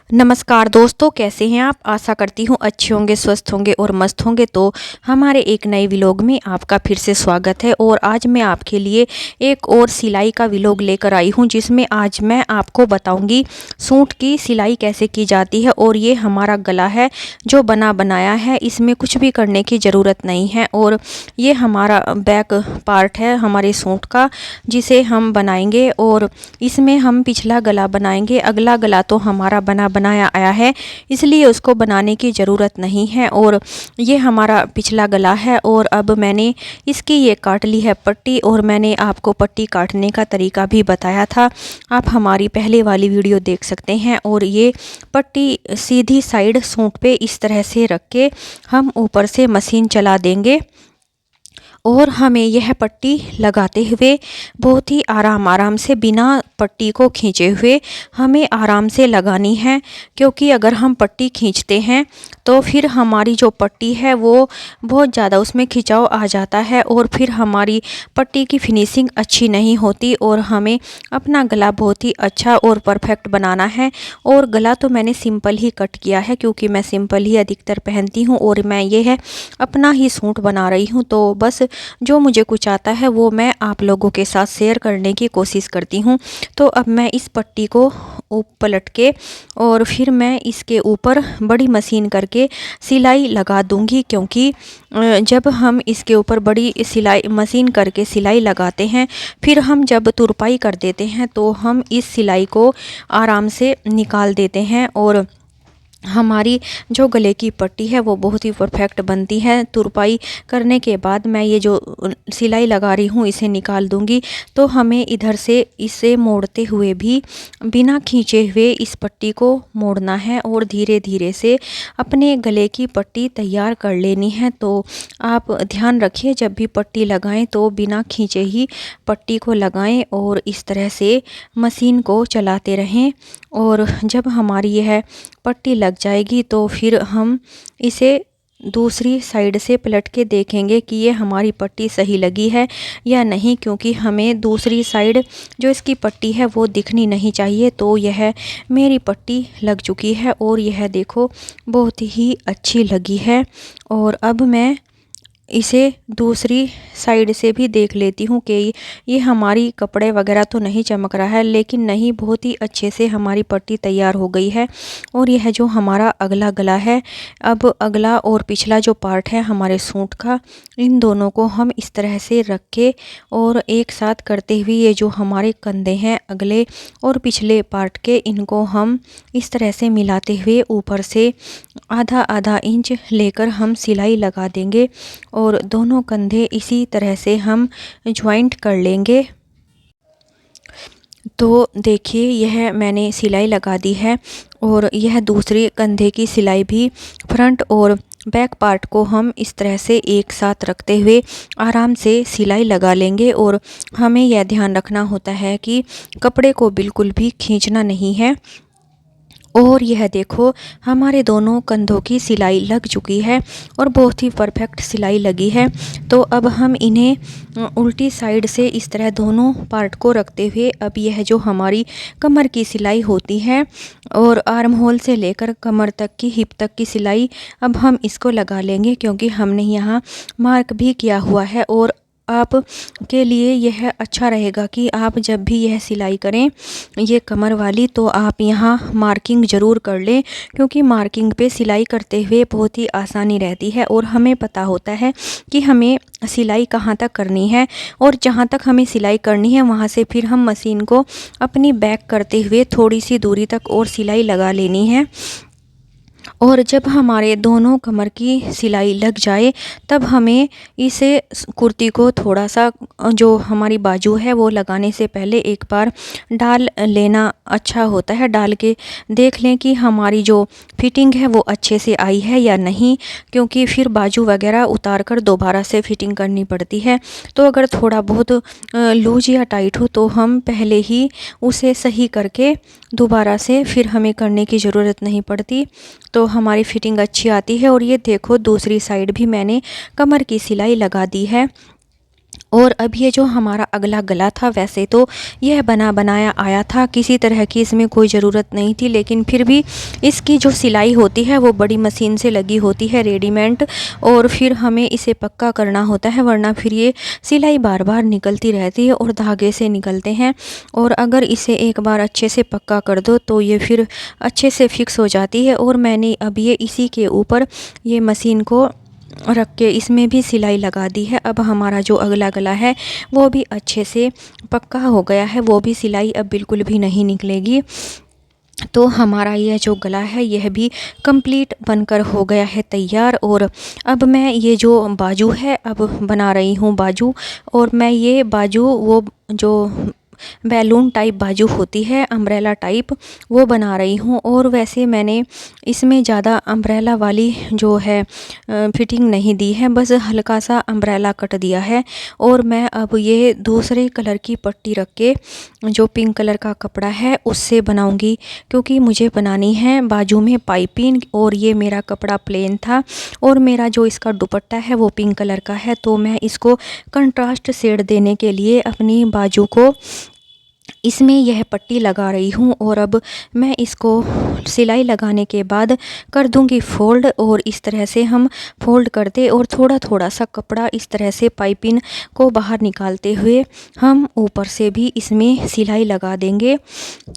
नमस्कार दोस्तों, कैसे हैं आप। आशा करती हूँ अच्छे होंगे, स्वस्थ होंगे और मस्त होंगे। तो हमारे एक नए व्लॉग में आपका फिर से स्वागत है। और आज मैं आपके लिए एक और सिलाई का व्लॉग लेकर आई हूँ, जिसमें आज मैं आपको बताऊंगी सूट की सिलाई कैसे की जाती है। और ये हमारा गला है जो बना बनाया है, इसमें कुछ भी करने की ज़रूरत नहीं है। और ये हमारा बैक पार्ट है हमारे सूट का, जिसे हम बनाएंगे। और इसमें हम पिछला गला बनाएंगे, अगला गला तो हमारा बना बनाया आया है, इसलिए उसको बनाने की ज़रूरत नहीं है। और ये हमारा पिछला गला है। और अब मैंने इसकी ये काट ली है पट्टी, और मैंने आपको पट्टी काटने का तरीका भी बताया था, आप हमारी पहले वाली वीडियो देख सकते हैं। और ये पट्टी सीधी साइड सूट पे इस तरह से रख के हम ऊपर से मशीन चला देंगे। और हमें यह पट्टी लगाते हुए बहुत ही आराम से, बिना पट्टी को खींचे हुए हमें आराम से लगानी है। क्योंकि अगर हम पट्टी खींचते हैं तो फिर हमारी जो पट्टी है वो बहुत ज़्यादा उसमें खिंचाव आ जाता है, और फिर हमारी पट्टी की फिनिशिंग अच्छी नहीं होती। और हमें अपना गला बहुत ही अच्छा और परफेक्ट बनाना है। और गला तो मैंने सिंपल ही कट किया है, क्योंकि मैं सिंपल ही अधिकतर पहनती हूँ और मैं ये है अपना ही सूट बना रही हूँ। तो बस जो मुझे कुछ आता है वो मैं आप लोगों के साथ शेयर करने की कोशिश करती हूँ। तो अब मैं इस पट्टी को पलट के और फिर मैं इसके ऊपर बड़ी मशीन करके सिलाई लगा दूंगी। क्योंकि जब हम इसके ऊपर बड़ी सिलाई मशीन करके सिलाई लगाते हैं, फिर हम जब तुरपाई कर देते हैं तो हम इस सिलाई को आराम से निकाल देते हैं। और हमारी जो गले की पट्टी है वो बहुत ही परफेक्ट बनती है। तुरपाई करने के बाद मैं ये जो सिलाई लगा रही हूँ इसे निकाल दूंगी। तो हमें इधर से इसे मोड़ते हुए भी बिना खींचे हुए इस पट्टी को मोड़ना है, और धीरे धीरे से अपने गले की पट्टी तैयार कर लेनी है। तो आप ध्यान रखिए, जब भी पट्टी लगाएं तो बिना खींचे ही पट्टी को लगाएं, और इस तरह से मशीन को चलाते रहें। और जब हमारी यह पट्टी लग जाएगी तो फिर हम इसे दूसरी साइड से पलट के देखेंगे कि ये हमारी पट्टी सही लगी है या नहीं। क्योंकि हमें दूसरी साइड जो इसकी पट्टी है वो दिखनी नहीं चाहिए। तो यह मेरी पट्टी लग चुकी है, और यह देखो बहुत ही अच्छी लगी है। और अब मैं इसे दूसरी साइड से भी देख लेती हूँ कि ये हमारी कपड़े वगैरह तो नहीं चमक रहा है, लेकिन नहीं, बहुत ही अच्छे से हमारी पट्टी तैयार हो गई है। और यह जो हमारा अगला गला है, अब अगला और पिछला जो पार्ट है हमारे सूट का, इन दोनों को हम इस तरह से रख के और एक साथ करते हुए ये जो हमारे कंधे हैं अगले और पिछले पार्ट के, इनको हम इस तरह से मिलाते हुए ऊपर से आधा आधा इंच लेकर हम सिलाई लगा देंगे। और दोनों कंधे इसी तरह से हम ज्वाइंट कर लेंगे। तो देखिए, यह मैंने सिलाई लगा दी है, और यह दूसरे कंधे की सिलाई भी फ्रंट और बैक पार्ट को हम इस तरह से एक साथ रखते हुए आराम से सिलाई लगा लेंगे। और हमें यह ध्यान रखना होता है कि कपड़े को बिल्कुल भी खींचना नहीं है। और यह देखो, हमारे दोनों कंधों की सिलाई लग चुकी है और बहुत ही परफेक्ट सिलाई लगी है। तो अब हम इन्हें उल्टी साइड से इस तरह दोनों पार्ट को रखते हुए, अब यह जो हमारी कमर की सिलाई होती है और आर्म होल से लेकर कमर तक की, हिप तक की सिलाई, अब हम इसको लगा लेंगे। क्योंकि हमने यहाँ मार्क भी किया हुआ है। और आप के लिए यह अच्छा रहेगा कि आप जब भी यह सिलाई करें ये कमर वाली, तो आप यहाँ मार्किंग ज़रूर कर लें। क्योंकि मार्किंग पे सिलाई करते हुए बहुत ही आसानी रहती है, और हमें पता होता है कि हमें सिलाई कहाँ तक करनी है। और जहाँ तक हमें सिलाई करनी है वहाँ से फिर हम मशीन को अपनी बैक करते हुए थोड़ी सी दूरी तक और सिलाई लगा लेनी है। और जब हमारे दोनों कमर की सिलाई लग जाए, तब हमें इसे कुर्ती को थोड़ा सा, जो हमारी बाजू है वो लगाने से पहले एक बार डाल लेना अच्छा होता है। डाल के देख लें कि हमारी जो फिटिंग है वो अच्छे से आई है या नहीं। क्योंकि फिर बाजू वगैरह उतार कर दोबारा से फिटिंग करनी पड़ती है। तो अगर थोड़ा बहुत लूज या टाइट हो तो हम पहले ही उसे सही करके दोबारा से फिर हमें करने की ज़रूरत नहीं पड़ती। तो हमारी फिटिंग अच्छी आती है। और ये देखो, दूसरी साइड भी मैंने कमर की सिलाई लगा दी है। और अब ये जो हमारा अगला गला था, वैसे तो यह बना बनाया आया था, किसी तरह की इसमें कोई ज़रूरत नहीं थी, लेकिन फिर भी इसकी जो सिलाई होती है वो बड़ी मशीन से लगी होती है, रेडीमेड, और फिर हमें इसे पक्का करना होता है, वरना फिर ये सिलाई बार बार निकलती रहती है और धागे से निकलते हैं। और अगर इसे एक बार अच्छे से पक्का कर दो तो ये फिर अच्छे से फिक्स हो जाती है। और मैंने अब ये इसी के ऊपर ये मशीन को रख के इसमें भी सिलाई लगा दी है। अब हमारा जो अगला गला है वो भी अच्छे से पक्का हो गया है, वो भी सिलाई अब बिल्कुल भी नहीं निकलेगी। तो हमारा यह जो गला है यह भी कंप्लीट बनकर हो गया है तैयार। और अब मैं ये जो बाजू है अब बना रही हूँ बाजू। और मैं ये बाजू वो जो बैलून टाइप बाजू होती है, अम्ब्रेला टाइप, वो बना रही हूँ। और वैसे मैंने इसमें ज़्यादा अम्ब्रेला वाली जो है फिटिंग नहीं दी है, बस हल्का सा अम्ब्रेला कट दिया है। और मैं अब ये दूसरे कलर की पट्टी रख के जो पिंक कलर का कपड़ा है उससे बनाऊंगी, क्योंकि मुझे बनानी है बाजू में पाइपिंग। और ये मेरा कपड़ा प्लेन था और मेरा जो इसका दुपट्टा है वो पिंक कलर का है, तो मैं इसको कंट्रास्ट शेड देने के लिए अपनी बाजू को इसमें यह पट्टी लगा रही हूँ। और अब मैं इसको सिलाई लगाने के बाद कर दूंगी फोल्ड। और इस तरह से हम फोल्ड करते और थोड़ा थोड़ा सा कपड़ा इस तरह से पाइपिंग को बाहर निकालते हुए हम ऊपर से भी इसमें सिलाई लगा देंगे।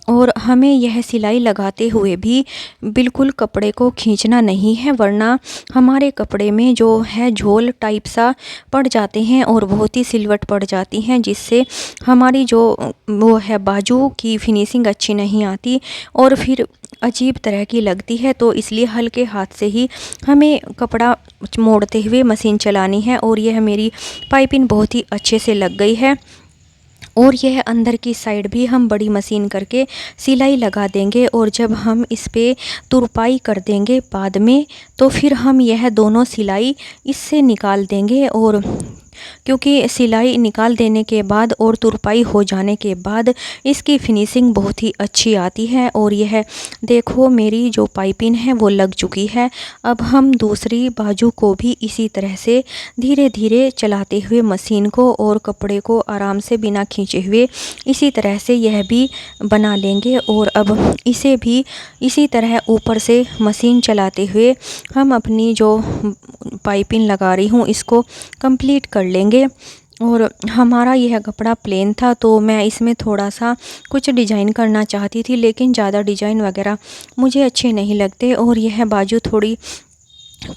और हमें यह सिलाई लगाते हुए भी बिल्कुल कपड़े को खींचना नहीं है, वरना हमारे कपड़े में जो है झोल टाइप सा पड़ जाते हैं और बहुत ही सिलवट पड़ जाती हैं, जिससे हमारी जो वो है बाजू की फिनिशिंग अच्छी नहीं आती और फिर अजीब तरह की लगती है। तो इसलिए हल्के हाथ से ही हमें कपड़ा मोड़ते हुए मशीन चलानी है। और यह मेरी पाइपिंग बहुत ही अच्छे से लग गई है। और यह अंदर की साइड भी हम बड़ी मशीन करके सिलाई लगा देंगे। और जब हम इस पे तुरपाई कर देंगे बाद में, तो फिर हम यह दोनों सिलाई इससे निकाल देंगे। और क्योंकि सिलाई निकाल देने के बाद और तुरपाई हो जाने के बाद इसकी फिनिशिंग बहुत ही अच्छी आती है। और यह देखो मेरी जो पाइपिंग है वो लग चुकी है। अब हम दूसरी बाजू को भी इसी तरह से धीरे धीरे चलाते हुए मशीन को और कपड़े को आराम से बिना खींचे हुए इसी तरह से यह भी बना लेंगे। और अब इसे भी इसी तरह ऊपर से मशीन चलाते हुए हम अपनी जो पाइपिंग लगा रही हूँ इसको कंप्लीट कर लेंगे। और हमारा यह कपड़ा प्लेन था, तो मैं इसमें थोड़ा सा कुछ डिज़ाइन करना चाहती थी, लेकिन ज़्यादा डिज़ाइन वगैरह मुझे अच्छे नहीं लगते। और यह बाजू थोड़ी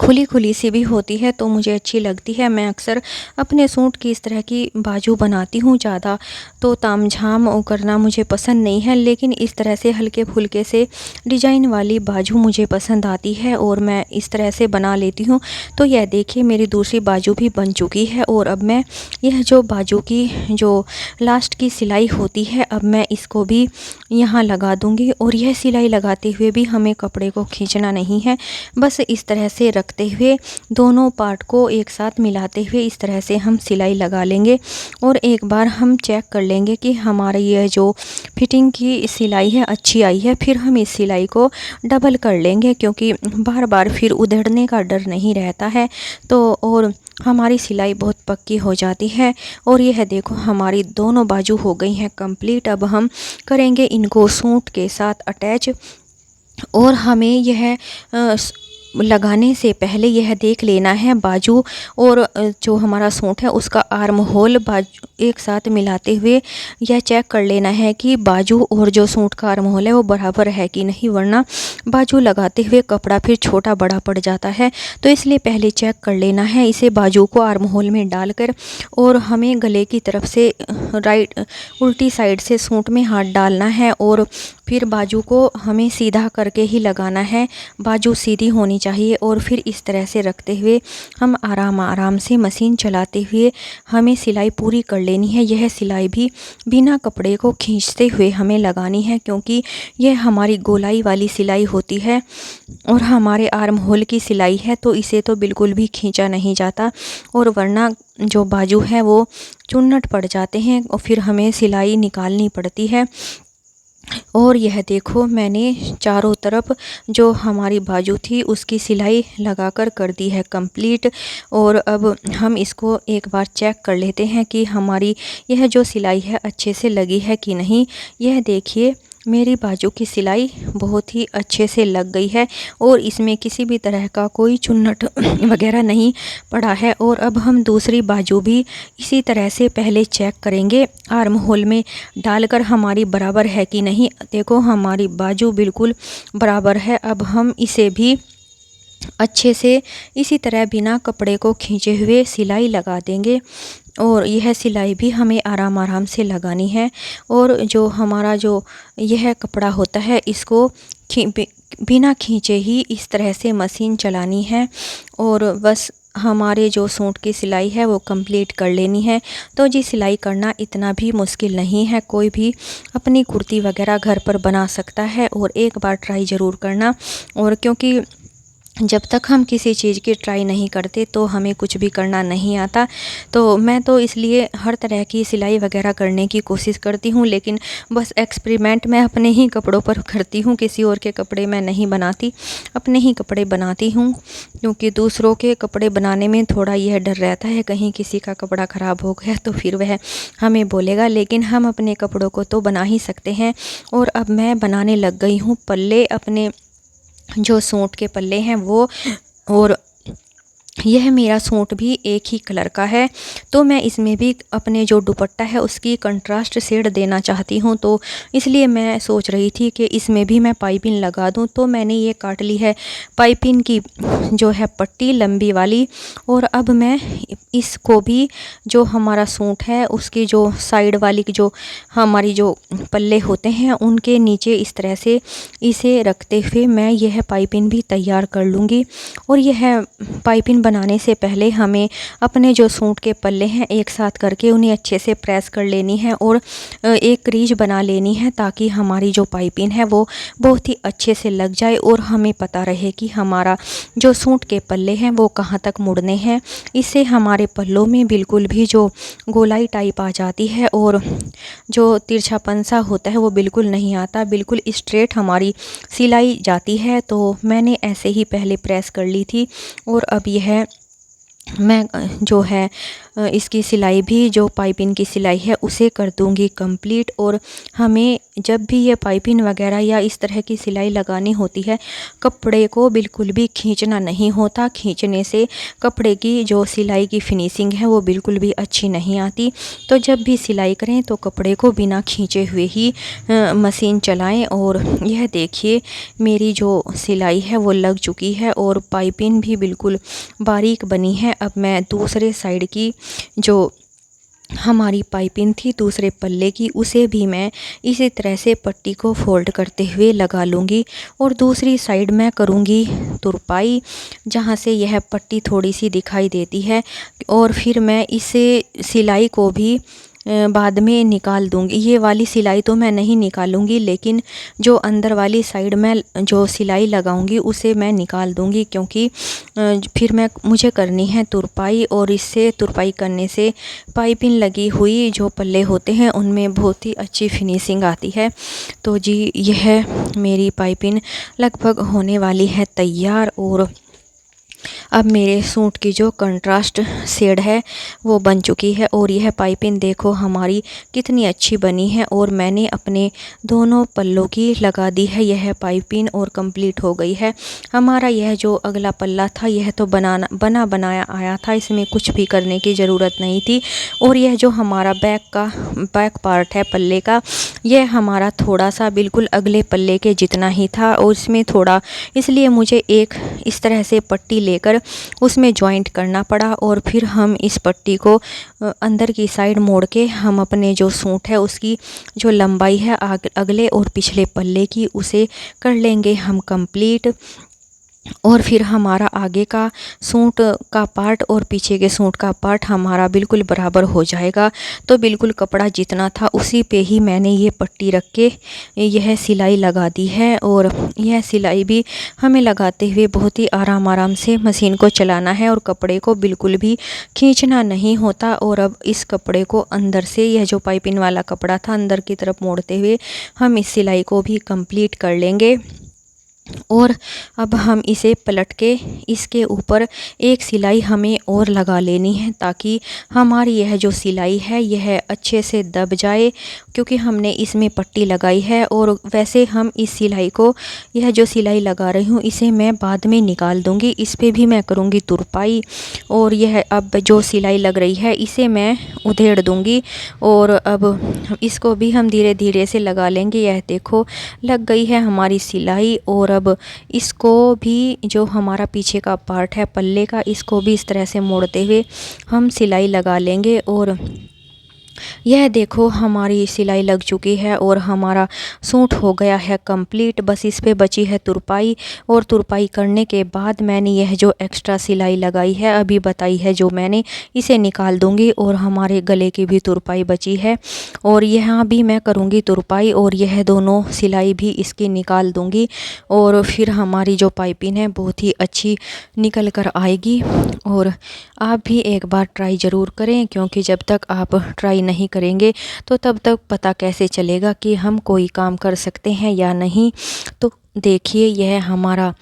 खुली खुली सी भी होती है तो मुझे अच्छी लगती है। मैं अक्सर अपने सूट की इस तरह की बाजू बनाती हूँ, ज़्यादा तो तामझाम करना मुझे पसंद नहीं है, लेकिन इस तरह से हल्के फुल्के से डिजाइन वाली बाजू मुझे पसंद आती है और मैं इस तरह से बना लेती हूँ। तो यह देखिए मेरी दूसरी बाजू भी बन चुकी है। और अब मैं यह जो बाजू की जो लास्ट की सिलाई होती है, अब मैं इसको भी यहाँ लगा दूँगी। और यह सिलाई लगाते हुए भी हमें कपड़े को खींचना नहीं है, बस इस तरह से रखते हुए दोनों पार्ट को एक साथ मिलाते हुए इस तरह से हम सिलाई लगा लेंगे। और एक बार हम चेक कर लेंगे कि हमारी यह जो फिटिंग की सिलाई है अच्छी आई है, फिर हम इस सिलाई को डबल कर लेंगे, क्योंकि बार बार फिर उधड़ने का डर नहीं रहता है। तो और हमारी सिलाई बहुत पक्की हो जाती है। और यह देखो हमारी दोनों बाजू हो गई हैं कंप्लीट। अब हम करेंगे इनको सूट के साथ अटैच। और हमें यह लगाने से पहले यह देख लेना है बाजू और जो हमारा सूट है उसका आर्म होल बाजू एक साथ मिलाते हुए यह चेक कर लेना है कि बाजू और जो सूट का आर्म होल है वो बराबर है कि नहीं, वरना बाजू लगाते हुए कपड़ा फिर छोटा बड़ा पड़ जाता है। तो इसलिए पहले चेक कर लेना है इसे बाजू को आर्म होल में डालकर। और हमें गले की तरफ से राइट उल्टी साइड से सूट में हाथ डालना है और फिर बाजू को हमें सीधा करके ही लगाना है, बाजू सीधी होनी चाहिए। और फिर इस तरह से रखते हुए हम आराम आराम से मशीन चलाते हुए हमें सिलाई पूरी कर लेनी है। यह सिलाई भी बिना कपड़े को खींचते हुए हमें लगानी है, क्योंकि यह हमारी गोलाई वाली सिलाई होती है और हमारे आर्म होल की सिलाई है, तो इसे तो बिल्कुल भी खींचा नहीं जाता। और वरना जो बाजू है वो चुन्नट पड़ जाते हैं और फिर हमें सिलाई निकालनी पड़ती है। और यह देखो मैंने चारों तरफ जो हमारी बाजू थी उसकी सिलाई लगाकर कर दी है कंप्लीट। और अब हम इसको एक बार चेक कर लेते हैं कि हमारी यह जो सिलाई है अच्छे से लगी है कि नहीं। यह देखिए मेरी बाजू की सिलाई बहुत ही अच्छे से लग गई है और इसमें किसी भी तरह का कोई चुन्नट वगैरह नहीं पड़ा है। और अब हम दूसरी बाजू भी इसी तरह से पहले चेक करेंगे आर्म होल में डालकर हमारी बराबर है कि नहीं। देखो हमारी बाजू बिल्कुल बराबर है। अब हम इसे भी अच्छे से इसी तरह बिना कपड़े को खींचे हुए सिलाई लगा देंगे। और यह सिलाई भी हमें आराम आराम से लगानी है। और जो हमारा जो यह कपड़ा होता है इसको बिना खींचे ही इस तरह से मशीन चलानी है और बस हमारे जो सूट की सिलाई है वो कंप्लीट कर लेनी है। तो जी सिलाई करना इतना भी मुश्किल नहीं है, कोई भी अपनी कुर्ती वगैरह घर पर बना सकता है और एक बार ट्राई ज़रूर करना। और क्योंकि जब तक हम किसी चीज़ की ट्राई नहीं करते तो हमें कुछ भी करना नहीं आता। तो मैं तो इसलिए हर तरह की सिलाई वगैरह करने की कोशिश करती हूँ, लेकिन बस एक्सपेरिमेंट मैं अपने ही कपड़ों पर करती हूँ, किसी और के कपड़े मैं नहीं बनाती, अपने ही कपड़े बनाती हूँ। क्योंकि दूसरों के कपड़े बनाने में थोड़ा यह डर रहता है कहीं किसी का कपड़ा ख़राब हो गया तो फिर वह हमें बोलेगा, लेकिन हम अपने कपड़ों को तो बना ही सकते हैं। और अब मैं बनाने लग गई हूँ पल्ले, अपने जो सूट के पल्ले हैं वो। और यह मेरा सूट भी एक ही कलर का है तो मैं इसमें भी अपने जो दुपट्टा है उसकी कंट्रास्ट शेड देना चाहती हूँ। तो इसलिए मैं सोच रही थी कि इसमें भी मैं पाइपिंग लगा दूँ। तो मैंने ये काट ली है पाइपिंग की जो है पट्टी लंबी वाली। और अब मैं इसको भी जो हमारा सूट है उसकी जो साइड वाली जो हमारी जो पल्ले होते हैं उनके नीचे इस तरह से इसे रखते हुए मैं यह पाइपिंग भी तैयार कर लूँगी। और यह पाइपिंग बनाने से पहले हमें अपने जो सूट के पल्ले हैं एक साथ करके उन्हें अच्छे से प्रेस कर लेनी है और एक क्रीज बना लेनी है, ताकि हमारी जो पाइपिंग है वो बहुत ही अच्छे से लग जाए और हमें पता रहे कि हमारा जो सूट के पल्ले हैं वो कहाँ तक मुड़ने हैं। इससे हमारे पल्लों में बिल्कुल भी जो गोलाई टाइप आ जाती है और जो तिरछापन सा होता है वो बिल्कुल नहीं आता, बिल्कुल स्ट्रेट हमारी सिलाई जाती है। तो मैंने ऐसे ही पहले प्रेस कर ली थी और अब यह मैं जो है इसकी सिलाई भी जो पाइपिंग की सिलाई है उसे कर दूंगी कंप्लीट। और हमें जब भी ये पाइपिंग वगैरह या इस तरह की सिलाई लगानी होती है कपड़े को बिल्कुल भी खींचना नहीं होता, खींचने से कपड़े की जो सिलाई की फिनिशिंग है वो बिल्कुल भी अच्छी नहीं आती। तो जब भी सिलाई करें तो कपड़े को बिना खींचे हुए ही मशीन चलाएं। और यह देखिए मेरी जो सिलाई है वो लग चुकी है और पाइपिंग भी बिल्कुल बारीक बनी है। अब मैं दूसरे साइड की जो हमारी पाइपिंग थी दूसरे पल्ले की उसे भी मैं इसी तरह से पट्टी को फोल्ड करते हुए लगा लूँगी। और दूसरी साइड मैं करूँगी तुरपाई, जहाँ से यह पट्टी थोड़ी सी दिखाई देती है। और फिर मैं इसे सिलाई को भी बाद में निकाल दूँगी। ये वाली सिलाई तो मैं नहीं निकालूँगी, लेकिन जो अंदर वाली साइड में जो सिलाई लगाऊँगी उसे मैं निकाल दूँगी, क्योंकि फिर मुझे करनी है तुरपाई। और इससे तुरपाई करने से पाइपिंग लगी हुई जो पल्ले होते हैं उनमें बहुत ही अच्छी फिनिशिंग आती है। तो जी यह मेरी पाइपिंग लगभग होने वाली है तैयार। और अब मेरे सूट की जो कंट्रास्ट शेड है वो बन चुकी है। और यह पाइपिंग देखो हमारी कितनी अच्छी बनी है। और मैंने अपने दोनों पल्लों की लगा दी है यह पाइपिंग और कंप्लीट हो गई है। हमारा यह जो अगला पल्ला था यह तो बना बनाया आया था, इसमें कुछ भी करने की ज़रूरत नहीं थी। और यह जो हमारा बैक पार्ट है पल्ले का, यह हमारा थोड़ा सा बिल्कुल अगले पल्ले के जितना ही था और इसमें थोड़ा इसलिए मुझे एक इस तरह से पट्टी लेकर उसमें जॉइंट करना पड़ा। और फिर हम इस पट्टी को अंदर की साइड मोड़ के हम अपने जो सूट है उसकी जो लंबाई है अगले और पिछले पल्ले की उसे कर लेंगे हम कंप्लीट। और फिर हमारा आगे का सूट का पार्ट और पीछे के सूट का पार्ट हमारा बिल्कुल बराबर हो जाएगा। तो बिल्कुल कपड़ा जितना था उसी पे ही मैंने ये पट्टी रख के यह सिलाई लगा दी है। और यह सिलाई भी हमें लगाते हुए बहुत ही आराम आराम से मशीन को चलाना है और कपड़े को बिल्कुल भी खींचना नहीं होता। और अब इस कपड़े को अंदर से, यह जो पाइपिंग वाला कपड़ा था, अंदर की तरफ मोड़ते हुए हम इस सिलाई को भी कंप्लीट कर लेंगे। और अब हम इसे पलट के इसके ऊपर एक सिलाई हमें और लगा लेनी है, ताकि हमारी यह जो सिलाई है यह अच्छे से दब जाए, क्योंकि हमने इसमें पट्टी लगाई है। और वैसे हम इस सिलाई को, यह जो सिलाई लगा रही हूँ, इसे मैं बाद में निकाल दूँगी। इस पे भी मैं करूँगी तुरपाई। और यह अब जो सिलाई लग रही है इसे मैं उधेड़ दूँगी। और अब इसको भी हम धीरे धीरे से लगा लेंगे। यह देखो लग गई है हमारी सिलाई। और अब इसको भी, जो हमारा पीछे का पार्ट है पल्ले का, इसको भी इस तरह से मोड़ते हुए हम सिलाई लगा लेंगे। और यह देखो हमारी सिलाई लग चुकी है और हमारा सूट हो गया है कंप्लीट। बस इस पे बची है तुरपाई। और तुरपाई करने के बाद मैंने यह जो एक्स्ट्रा सिलाई लगाई है अभी बताई है जो मैंने, इसे निकाल दूंगी। और हमारे गले की भी तुरपाई बची है और यहाँ भी मैं करूँगी तुरपाई, और यह दोनों सिलाई भी इसकी निकाल दूंगी। और फिर हमारी जो पाइपिंग है बहुत ही अच्छी निकल कर आएगी। और आप भी एक बार ट्राई ज़रूर करें, क्योंकि जब तक आप ट्राई नहीं करेंगे तो तब तक पता कैसे चलेगा कि हम कोई काम कर सकते हैं या नहीं। तो देखिए यह हमारा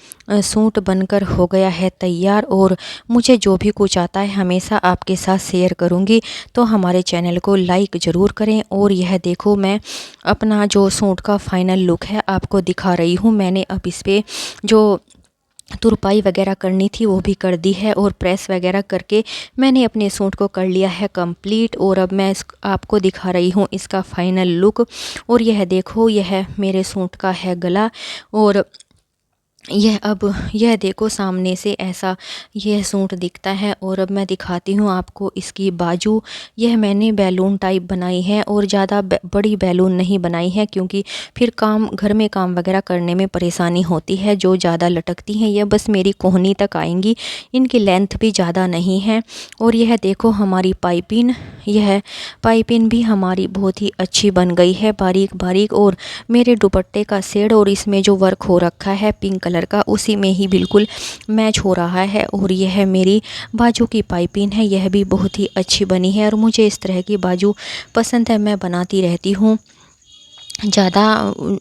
सूट बनकर हो गया है तैयार। और मुझे जो भी कुछ आता है हमेशा आपके साथ शेयर करूंगी, तो हमारे चैनल को लाइक ज़रूर करें। और यह देखो मैं अपना जो सूट का फाइनल लुक है आपको दिखा रही हूँ। मैंने अब इस पर जो तुरपाई वगैरह करनी थी वो भी कर दी है, और प्रेस वगैरह करके मैंने अपने सूट को कर लिया है कंप्लीट। और अब मैं आपको दिखा रही हूँ इसका फाइनल लुक। और यह देखो यह मेरे सूट का है गला। और यह देखो सामने से ऐसा यह सूट दिखता है। और अब मैं दिखाती हूँ आपको इसकी बाजू। यह मैंने बैलून टाइप बनाई है, और ज़्यादा बड़ी बैलून नहीं बनाई है, क्योंकि फिर घर में काम वगैरह करने में परेशानी होती है। जो ज़्यादा लटकती हैं यह बस मेरी कोहनी तक आएंगी, इनकी लेंथ भी ज़्यादा नहीं है। और यह देखो हमारी पाइपिंग, यह पाइपिंग भी हमारी बहुत ही अच्छी बन गई है, बारीक बारीक। और मेरे दुपट्टे का शेड और इसमें जो वर्क हो रखा है पिंक कलर का, उसी में ही बिल्कुल मैच हो रहा है। और यह मेरी बाजू की पाइपिंग है, यह भी बहुत ही अच्छी बनी है। और मुझे इस तरह की बाजू पसंद है, मैं बनाती रहती हूँ। ज़्यादा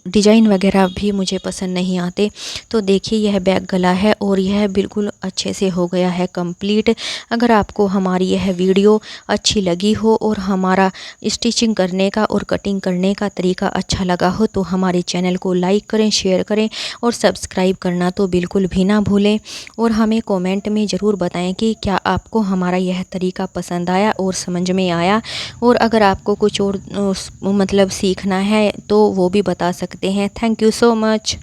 डिजाइन वगैरह भी मुझे पसंद नहीं आते। तो देखिए यह बैक गला है और यह बिल्कुल अच्छे से हो गया है कंप्लीट। अगर आपको हमारी यह वीडियो अच्छी लगी हो और हमारा स्टिचिंग करने का और कटिंग करने का तरीका अच्छा लगा हो, तो हमारे चैनल को लाइक करें, शेयर करें और सब्सक्राइब करना तो बिल्कुल भी ना भूलें। और हमें कमेंट में ज़रूर बताएं कि क्या आपको हमारा यह तरीका पसंद आया और समझ में आया। और अगर आपको कुछ और मतलब सीखना है तो वो भी बता सकते हैं। Thank you so much.